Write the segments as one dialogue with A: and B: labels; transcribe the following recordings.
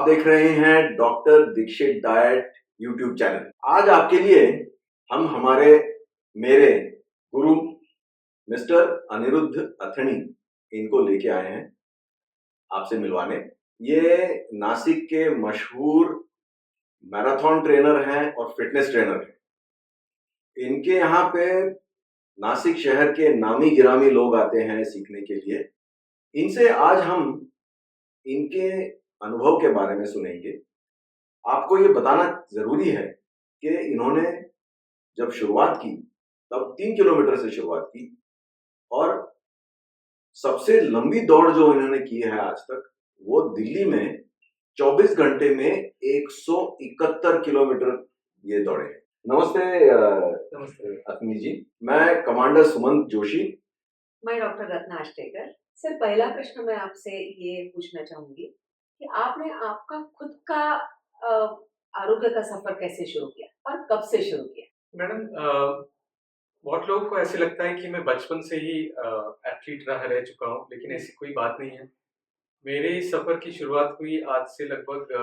A: आप देख रहे हैं doctor Dikshit diet YouTube channel. आज आपके लिए हम मेरे गुरु मिस्टर अनिरुद्ध अथनी इनको लेके आए हैं आपसे मिलवाने। ये नासिक के मशहूर मैराथन ट्रेनर हैं और फिटनेस ट्रेनर हैं। इनके यहाँ पे नासिक शहर के नामी गिरामी लोग आते हैं सीखने के लिए। इनसे आज हम इनके अनुभव के बारे में सुनेंगे। आपको ये बताना जरूरी है कि इन्होंने जब शुरुआत की तब 3 किलोमीटर से शुरुआत की और सबसे लंबी दौड़ जो इन्होंने की है आज तक वो दिल्ली में 24 घंटे में 171 किलोमीटर ये दौड़े। नमस्ते
B: नमस्ते
A: अतनी जी, मैं कमांडर सुमंत जोशी।
C: मैं डॉक्टर रत्ना आष्टेकर। सर, पहला प्रश्न मैं आपसे ये पूछना चाहूंगी कि आपने आपका खुद का आरोग्य का सफर कैसे शुरू किया और कब से शुरू किया?
B: मैडम, बहुत लोगों को ऐसे लगता है कि मैं बचपन से ही एथलीट रह चुका हूँ, लेकिन ऐसी कोई बात नहीं है। मेरे सफर की शुरुआत हुई आज से लगभग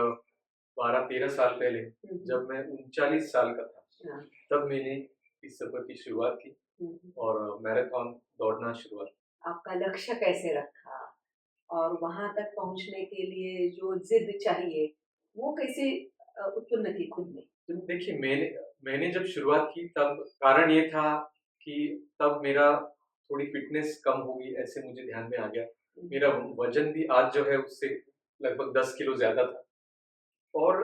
B: 12-13 साल पहले, जब मैं 39 साल का था। तब मैंने इस सफर की शुरुआत की और मैराथन दौड़ना शुरुआत।
C: आपका लक्ष्य कैसे रखा और वहां तक पहुंचने के लिए जो जिद चाहिए वो कैसे उत्पन्न की खुद में?
B: तो देखिए, मैंने जब शुरुआत की तब कारण ये था कि तब मेरा थोड़ी फिटनेस कम होगी, ऐसे मुझे ध्यान में आ गया। मेरा वजन भी आज जो है उससे लगभग 10 किलो ज्यादा था और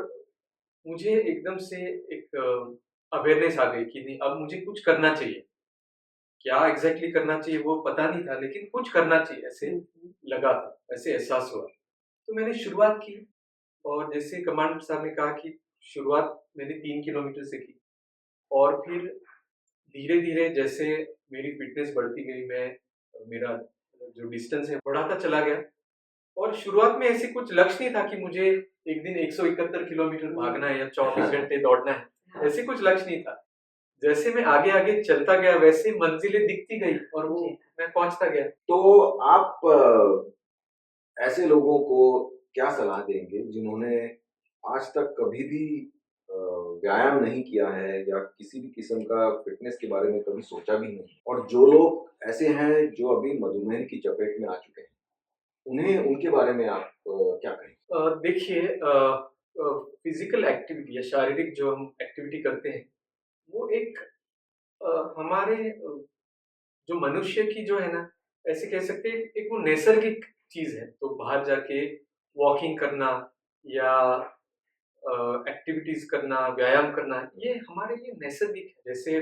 B: मुझे एकदम से एक अवेयरनेस आ गई कि नहीं, अब मुझे कुछ करना चाहिए। क्या एग्जैक्टली करना चाहिए वो पता नहीं था, लेकिन कुछ करना चाहिए ऐसे लगा था, ऐसे एहसास हुआ। तो मैंने शुरुआत की और जैसे कमांडर साहब ने कहा कि शुरुआत मैंने 3 किलोमीटर से की और फिर धीरे-धीरे जैसे मेरी फिटनेस बढ़ती गई, मेरा जो डिस्टेंस है बढ़ाता चला गया और शुरुआत में ऐसे कुछ लक्ष्य नहीं था कि मुझे एक दिन 171 किलोमीटर भागना है या 24 घंटे दौड़ना है, ऐसे कुछ लक्ष्य नहीं था। जैसे मैं आगे-आगे चलता गया वैसे मंजिलें दिखती गई और वो मैं पहुँचता गया।
A: तो आप ऐसे लोगों को क्या सलाह देंगे जिन्होंने आज तक कभी भी व्यायाम नहीं किया है या किसी भी किस्म का फिटनेस के बारे में कभी सोचा भी नहीं, और जो लोग ऐसे हैं जो अभी मधुमेह की चपेट में आ चुके हैं, उन्हें उनके बारे में आप क्या कहें?
B: देखिए, फिजिकल एक्टिविटी या शारीरिक जो हम एक्टिविटी करते हैं वो एक हमारे जो मनुष्य की जो है ना, ऐसे कह सकते हैं एक वो नैसर्गिक चीज है। तो बाहर जाके वॉकिंग करना या एक्टिविटीज करना, व्यायाम करना, ये हमारे लिए नैसर्गिक है। जैसे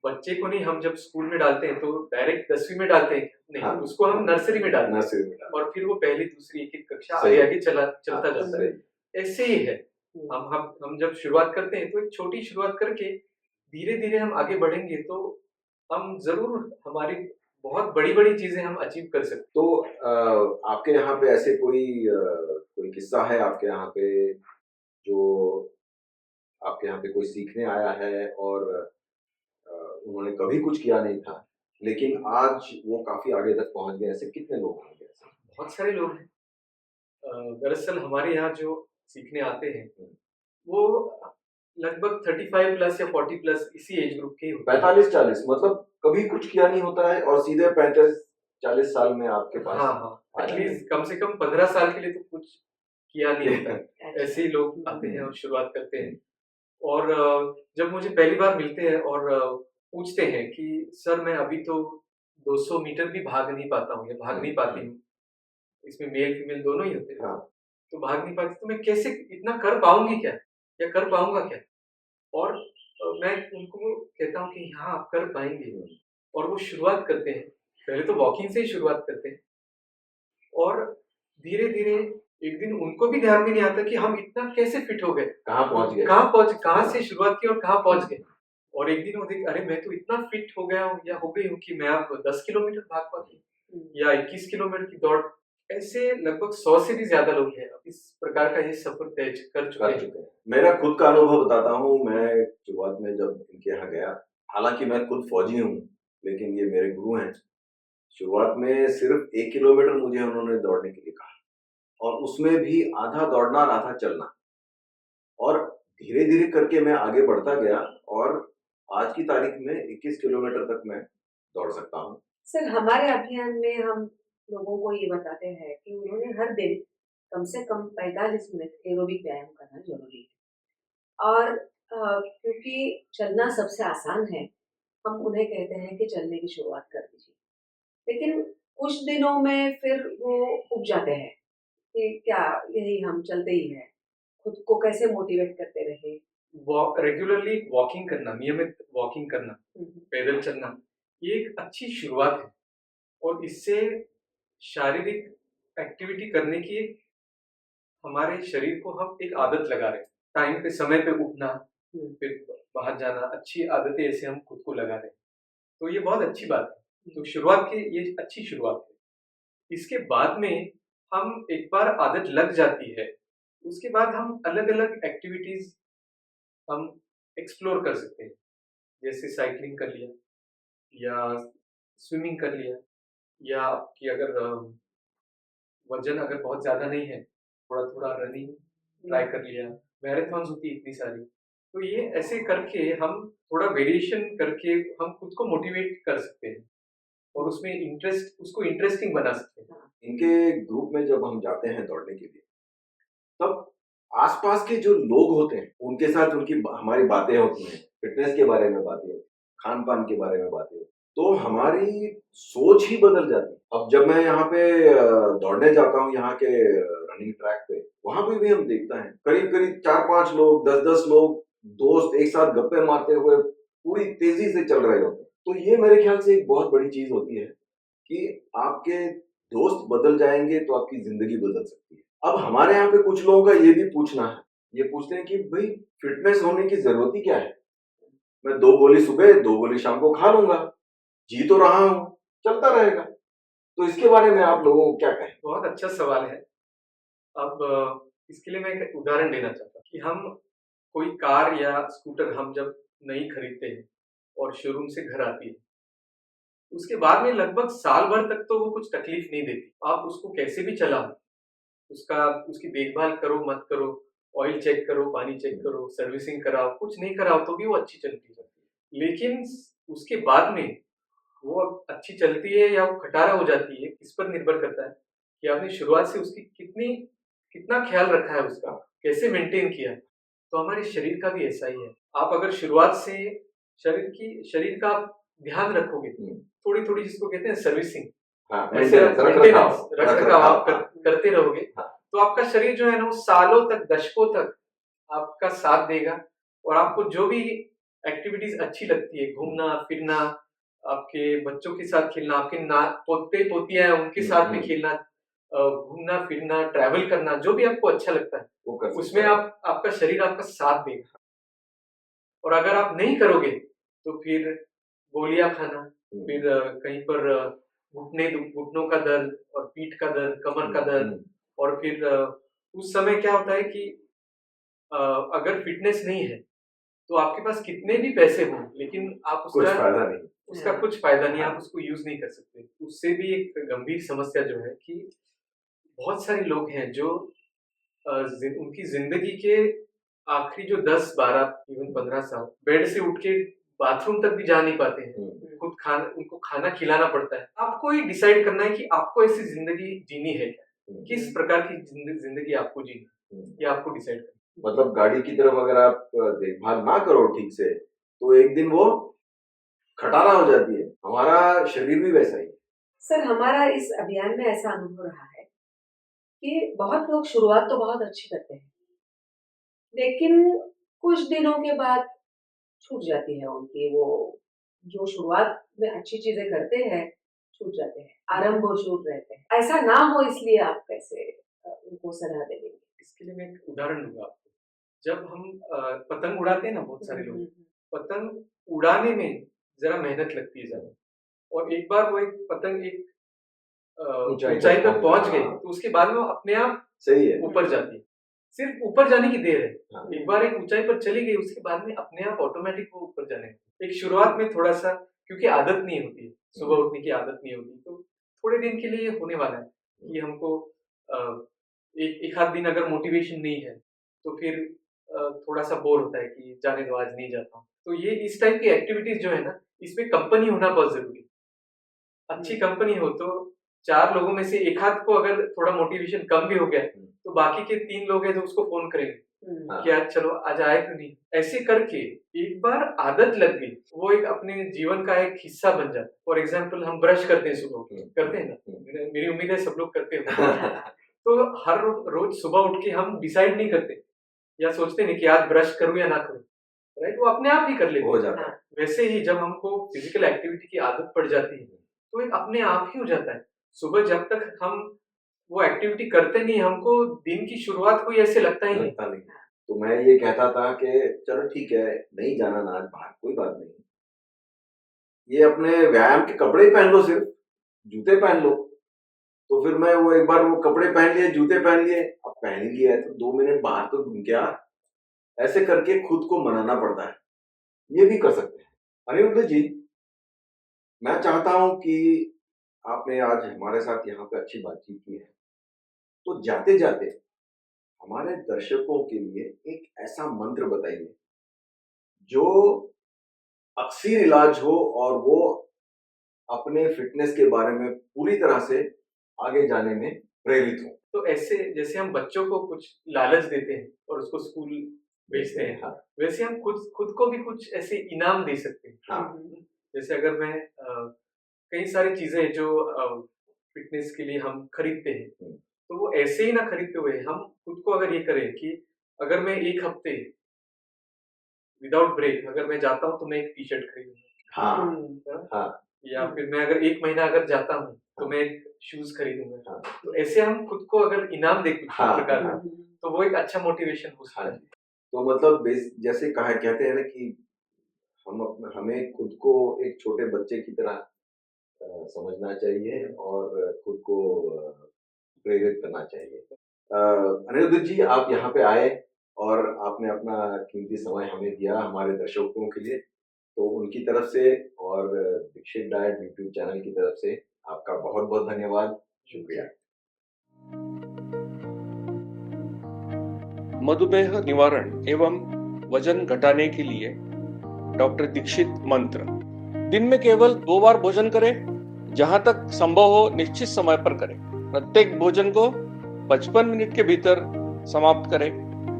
B: बच्चे को नहीं हम जब स्कूल में डालते हैं तो डायरेक्ट 10वीं में डालते हैं, नहीं,
A: हाँ,
B: उसको हम नर्सरी में डालते
A: हैं
B: और फिर वो पहली दूसरी एक एक कक्षा आगे आगे चलता जाता है। ऐसे ही है, हम जब शुरुआत करते हैं तो एक छोटी शुरुआत करके धीरे धीरे हम आगे बढ़ेंगे तो हम जरूर हमारी बहुत बड़ी बड़ी चीजें हम अचीव कर सकते।
A: तो आपके यहाँ पे ऐसे कोई किस्सा है आपके यहाँ पे जो आपके यहाँ पे कोई सीखने आया है और उन्होंने कभी कुछ किया नहीं था लेकिन आज वो काफी आगे तक पहुंच गए? ऐसे कितने लोग होंगे ऐसे?
B: बहुत सारे लोग हैं। दरअसल हमारे यहाँ जो सीखने आते हैं वो लगभग 35 प्लस या 40 प्लस इसी एज ग्रुप के ही होते हैं।
A: 45-40 मतलब कभी कुछ किया नहीं होता है और सीधे 35-40 साल में आपके पास।
B: हाँ, एटलीस्ट कम से कम 15 साल के लिए तो कुछ किया नहीं होता। ऐसे ही लोग आते हैं और शुरुआत करते हैं और जब मुझे पहली बार मिलते हैं और पूछते हैं कि सर मैं अभी तो 200 मीटर भी भाग नहीं पाता हूँ या भाग नहीं पाती हूँ, इसमें मेल फीमेल दोनों ही होते हैं।
A: हाँ।
B: तो भाग नहीं पाती तो मैं कैसे इतना कर पाऊंगी क्या या कर पाऊंगा क्या? और मैं उनको कहता हूँ कि हाँ आप कर पाएंगे और वो शुरुआत करते हैं। पहले तो वॉकिंग से ही शुरुआत करते हैं और धीरे धीरे एक दिन उनको भी ध्यान में नहीं आता कि हम इतना कैसे फिट हो गए, कहाँ से शुरुआत की और कहाँ पहुंच गए। और एक दिन वो देख, अरे मैं तो इतना फिट हो गया हूँ या हो गई हूँ कि मैं अब 10 किलोमीटर भाग पाती हूँ या 21 किलोमीटर की दौड़। ऐसे लगभग 100 से भी ज्यादा लोग हैं अब इस प्रकार का ये सफर तय कर चुके हैं।
A: मेरा खुद का अनुभव बताता हूँ। मैं शुरुआत में जब इनके यहाँ गया, हालांकि मैं खुद फौजी हूँ लेकिन ये मेरे गुरु हैं। शुरुआत में सिर्फ 1 किलोमीटर मुझे उन्होंने दौड़ने के लिए कहा और उसमें भी आधा दौड़ना और आधा चलना, और धीरे धीरे करके मैं आगे बढ़ता गया और आज की तारीख में 21 किलोमीटर तक मैं दौड़ सकता हूँ।
C: सर हमारे अभियान में हम लोगों को ये बताते हैं कि उन्होंने हर दिन कम से कम 45 मिनट एरोबिक व्यायाम करना जरूरी है। और क्योंकि चलना सबसे आसान है, हम उन्हें कहते हैं कि चलने की शुरुआत कर दीजिए। लेकिन कुछ दिनों में फिर वो उब जाते हैं कि क्या यही हम चलते ही हैं, खुद को कैसे मोटिवेट करते रहे।
B: रेगुलरली वॉकिंग करना, नियमित वॉकिंग करना, पैदल चलना, ये एक अच्छी शुरुआत है। और इससे शारीरिक एक्टिविटी करने की हमारे शरीर को हम एक आदत लगा रहे हैं। टाइम पे, समय पे उठना, फिर बाहर जाना, अच्छी आदतें ऐसे हम खुद को लगा रहे हैं। तो ये बहुत अच्छी बात है। तो शुरुआत की ये अच्छी शुरुआत है। इसके बाद में हम एक बार आदत लग जाती है, उसके बाद हम अलग-अलग एक्टिविटीज हम एक्सप्लोर कर सकते हैं। जैसे साइकिलिंग कर लिया, या स्विमिंग कर लिया, या आपकी अगर वजन अगर बहुत ज्यादा नहीं है, थोड़ा थोड़ा रनिंग ट्राई कर लिया, मैराथन्स होती है इतनी सारी। तो ये ऐसे करके हम थोड़ा वेरिएशन करके हम खुद को मोटिवेट कर सकते हैं और उसमें इंटरेस्ट, उसको इंटरेस्टिंग बना सकते हैं।
A: इनके ग्रुप में जब हम जाते हैं दौड़ने के लिए, तब आसपास के जो लोग होते हैं उनके साथ हमारी बातें होती हैं, फिटनेस के बारे में बातें होती हैं, खान पान के बारे में बातें होती हैं, तो हमारी सोच ही बदल जाती है। अब जब मैं यहाँ पे दौड़ने जाता हूँ, यहाँ के रनिंग ट्रैक पे, वहां पे भी हम देखते हैं करीब करीब 4-5 लोग, 10-10 लोग, दोस्त एक साथ गप्पे मारते हुए पूरी तेजी से चल रहे होते हैं। तो ये मेरे ख्याल से एक बहुत बड़ी चीज होती है कि आपके दोस्त बदल जाएंगे तो आपकी जिंदगी बदल सकती है। अब हमारे यहाँ पे कुछ लोगों का ये भी पूछना है, ये पूछते हैं कि भाई फिटनेस होने की जरूरत ही क्या है, मैं 2 गोली सुबह 2 गोली शाम को खा लूंगा, जी तो रहा हूँ, चलता रहेगा। तो इसके बारे में आप लोगों को क्या कहें?
B: बहुत अच्छा सवाल है। अब इसके लिए मैं एक उदाहरण देना चाहता हूँ कि हम कोई कार या स्कूटर हम जब नई खरीदते हैं और शोरूम से घर आती है, उसके बाद में लगभग साल भर तक तो वो कुछ तकलीफ नहीं देती। आप उसको कैसे भी चलाओ, उसकी देखभाल करो मत करो, ऑयल चेक करो, पानी चेक करो, सर्विसिंग कराओ, कुछ नहीं कराओ तो भी वो अच्छी चलती है। लेकिन उसके बाद में वो अच्छी चलती है या वो खटारा हो जाती है, इस पर निर्भर करता है कि आपने शुरुआत से उसकी कितना ख्याल रखा है, उसका कैसे मेंटेन किया है। तो हमारे शरीर का भी ऐसा ही है। आप अगर शुरुआत से शरीर का आप ध्यान रखोगे, थोड़ी थोड़ी जिसको कहते हैं सर्विसिंग, रख रखाव आप करते रहोगे, तो आपका शरीर जो है ना वो सालों तक, दशकों तक आपका साथ देगा। और आपको जो भी एक्टिविटीज अच्छी लगती है, घूमना फिरना, आपके बच्चों के साथ खेलना, आपके पोते पोतियां हैं उनके साथ में खेलना, घूमना फिरना, ट्रैवल करना, जो भी आपको अच्छा लगता है उसमें आपका शरीर आपका साथ देगा। और अगर आप नहीं करोगे तो फिर गोलियां खाना, फिर कहीं पर घुटनों का दर्द और पीठ का दर्द, कमर का दर्द। और फिर उस समय क्या होता है कि अगर फिटनेस नहीं है तो आपके पास कितने भी पैसे हों, लेकिन आप उसका कुछ फायदा नहीं, आप उसको यूज नहीं कर सकते। उससे भी एक गंभीर समस्या जो है कि बहुत सारे लोग हैं जो उनकी जिंदगी के आखिरी जो 10-12 इवन 15 साल बेड से उठ के बाथरूम तक भी जा नहीं पाते हैं। उनको खाना खिलाना पड़ता है। आपको ही डिसाइड करना है कि आपको ऐसी जिंदगी जीनी है क्या, किस प्रकार की जिंदगी आपको जीनी है, ये आपको डिसाइड करना।
A: मतलब गाड़ी की तरफ अगर आप देखभाल ना करो ठीक से, तो एक दिन वो खटारा हो जाती है। हमारा शरीर भी वैसा ही।
C: सर हमारा इस अभियान में ऐसा अनुभव रहा है कि बहुत लोग शुरुआत तो बहुत अच्छी करते हैं, लेकिन कुछ दिनों के बाद छूट जाती है उनकी वो, जो शुरुआत में अच्छी चीजें करते हैं छूट जाते हैं, आरंभ छूट रहते हैं। ऐसा ना हो इसलिए आप कैसे उनको सलाह देंगे?
B: इसके लिए मैं एक उदाहरण दूंगा आपको। जब हम पतंग उड़ाते हैं ना, बहुत सारे लोग पतंग उड़ाने में जरा मेहनत लगती है ज्यादा, और एक बार वो एक पतंग एक ऊंचाई पर पहुंच गई तो उसके बाद में वो अपने आप
A: सही है
B: ऊपर जाती है। सिर्फ ऊपर जाने की देर है। एक बार एक ऊंचाई पर चली गई, उसके बाद में अपने आप ऑटोमेटिक वो ऊपर जाने लगती है। एक शुरुआत में थोड़ा सा, क्योंकि आदत नहीं होती है, सुबह उठने की आदत नहीं होती, तो थोड़े दिन के लिए ये होने वाला है कि हमको एक आध दिन अगर मोटिवेशन नहीं है तो फिर थोड़ा सा बोर होता है कि जाने दो, आज नहीं जाता हूँ। तो ये इस टाइप की एक्टिविटीज जो है ना, इसमें कंपनी होना बहुत जरूरी है। अच्छी कंपनी हो तो 4 लोगों में से एक आध को अगर थोड़ा मोटिवेशन कम भी हो गया तो बाकी के 3 लोग हैं जो उसको फोन करेंगे कि आज चलो, आज आए क्यों नहीं। ऐसे करके एक बार आदत लग गई, वो एक अपने जीवन का एक हिस्सा बन जाता है। फॉर एग्जाम्पल हम ब्रश करते हैं सुबह उठ के, करते हैं ना, मेरी उम्मीद है सब लोग करते हैं। तो हर रोज सुबह उठ के हम डिसाइड नहीं करते या सोचते नहीं कि आज ब्रश करूं या ना करूं, राइट, वो अपने आप ही कर लेते
A: हो जाता है।
B: वैसे ही जब हमको फिजिकल एक्टिविटी की आदत पड़ जाती है तो एक अपने आप ही हो जाता है। सुबह जब तक हम वो एक्टिविटी करते नहीं, हमको दिन की शुरुआत कोई ऐसे लगता ही नहीं।
A: तो मैं ये कहता था कि चलो ठीक है, नहीं जाना ना आज बाहर, कोई बात नहीं, ये अपने व्यायाम के कपड़े ही पहन लो, सिर्फ जूते पहन लो। तो फिर मैं वो एक बार वो कपड़े पहन लिए, जूते पहन लिए, अब पहन ही लिया है तो 2 मिनट बाहर तो घूम के आ, ऐसे करके खुद को मनाना पड़ता है। ये भी कर सकते हैं। अनिरुद्ध जी, मैं चाहता हूं कि आपने आज हमारे साथ यहाँ पे अच्छी बातचीत की है, तो जाते जाते हमारे दर्शकों के लिए एक ऐसा मंत्र बताइए जो अक्सर इलाज हो और वो अपने फिटनेस के बारे में पूरी तरह से आगे जाने में प्रेरित हो।
B: तो ऐसे जैसे हम बच्चों को कुछ लालच देते हैं और उसको स्कूल भेजते हैं,
A: हाँ,
B: वैसे हम खुद को भी कुछ ऐसे इनाम दे सकते हैं।
A: हाँ,
B: जैसे अगर मैं कई सारी चीजें जो फिटनेस के लिए हम खरीदते हैं, तो वो ऐसे ही ना खरीदते हुए हम खुद को अगर ये करें कि अगर मैं एक हफ्ते विदाउट ब्रेक अगर मैं जाता हूँ तो मैं एक टी शर्ट खरीदूंगा,
A: हाँ, हाँ,
B: या फिर मैं अगर 1 महीना अगर जाता हूँ तो मैं एक शूज खरीदूंगा।
A: हाँ,
B: तो ऐसे हम खुद को अगर इनाम दें कुछ
A: हाँ,
B: प्रकार
A: हाँ।
B: का, तो वो एक अच्छा मोटिवेशन हो सकता है।
A: तो मतलब जैसे कहते हैं ना कि हमें खुद को एक छोटे बच्चे की तरह समझना चाहिए और खुद को प्रेरित करना चाहिए। अनिरुद्ध जी, आप यहाँ पे आए और आपने अपना कीमती समय हमें दिया हमारे दर्शकों के लिए, तो उनकी तरफ से और दीक्षित डाइट यूट्यूब चैनल की तरफ से आपका बहुत बहुत धन्यवाद, शुक्रिया।
D: मधुमेह निवारण एवं वजन घटाने के लिए डॉक्टर दीक्षित मंत्र। दिन में केवल 2 बार भोजन करें, जहां तक संभव हो निश्चित समय पर करें। प्रत्येक भोजन को 55 मिनट के भीतर समाप्त करें।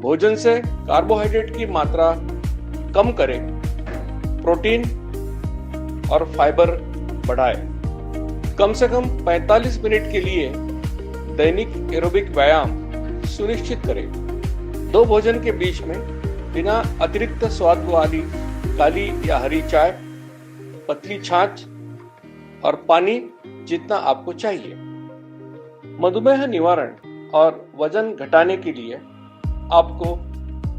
D: भोजन से कार्बोहाइड्रेट की मात्रा कम करें। प्रोटीन और फाइबर बढ़ाएं। कम से कम 45 मिनट के लिए दैनिक एरोबिक व्यायाम सुनिश्चित करें। 2 भोजन के बीच में बिना अतिरिक्त स्वाद वाली काली या हरी चाय, पतली छाछ और पानी जितना आपको चाहिए। मधुमेह निवारण और वजन घटाने के लिए आपको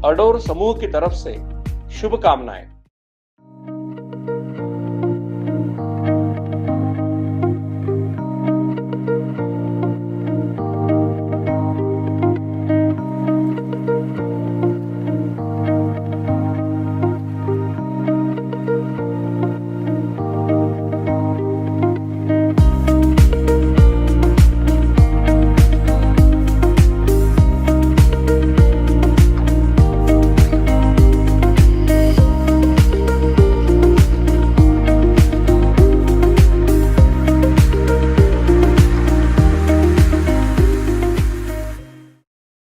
D: अडोर समूह की तरफ से शुभकामनाएं।